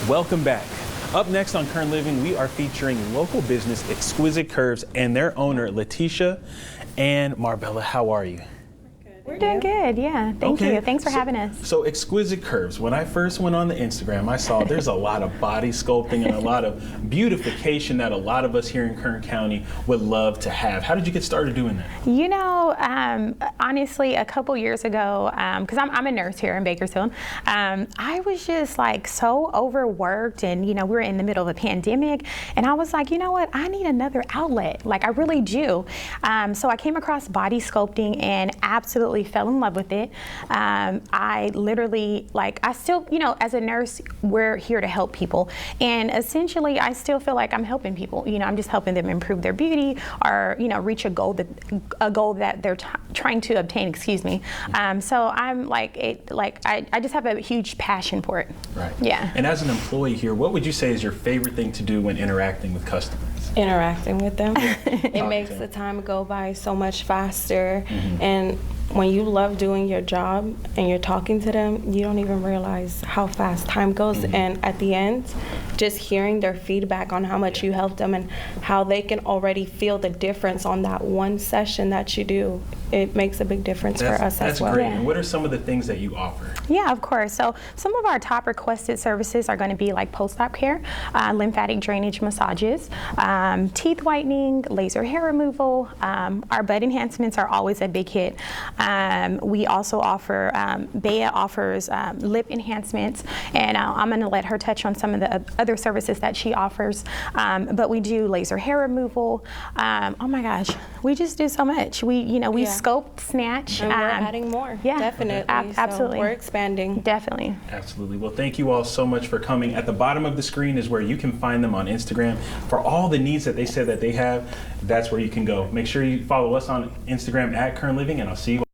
Welcome back. Up next on Kern Living, we are featuring local business Exquisite Kurves and their owner, Letitia and Marbella. How are you? We're doing good, yeah. Thank you. Thanks for having us. So Exquisite Kurves, when I first went on the Instagram, I saw there's a lot of body sculpting and a lot of beautification that a lot of us here in Kern County would love to have. How did you get started doing that? You know, honestly, a couple years ago, because I'm a nurse here in Bakersfield, I was just like so overworked, and you know, we were in the middle of a pandemic, and I was like, you know what, I need another outlet. Like, I really do. So I came across body sculpting and absolutely fell in love with it. I literally, like, I still, you know, as a nurse, we're here to help people. And essentially, I still feel like I'm helping people. You know, I'm just helping them improve their beauty or, you know, reach a goal that they're trying to obtain, excuse me. So I'm like, I just have a huge passion for it. Right. Yeah. And as an employee here, what would you say is your favorite thing to do when interacting with customers? Interacting with them. It makes the time go by so much faster. And when you love doing your job and you're talking to them, you don't even realize how fast time goes. And at the end, just hearing their feedback on how much you helped them and how they can already feel the difference on that one session that you do, it makes a big difference for us as well. That's great. And what are some of the things that you offer? Yeah, of course. So some of our top requested services are going to be like post-op care, lymphatic drainage massages, teeth whitening, laser hair removal. Our bud enhancements are always a big hit. We also offer, Bea offers lip enhancements, and I'm going to let her touch on some of the other services that she offers. But we do laser hair removal. Oh my gosh, we just do so much. We sculpt, snatch. And we're adding more. Yeah, definitely. Absolutely. So we're expanding. Definitely. Absolutely. Well, thank you all so much for coming. At the bottom of the screen is where you can find them on Instagram. For all the needs that they said that they have, that's where you can go. Make sure you follow us on Instagram at Kern Living, and I'll see you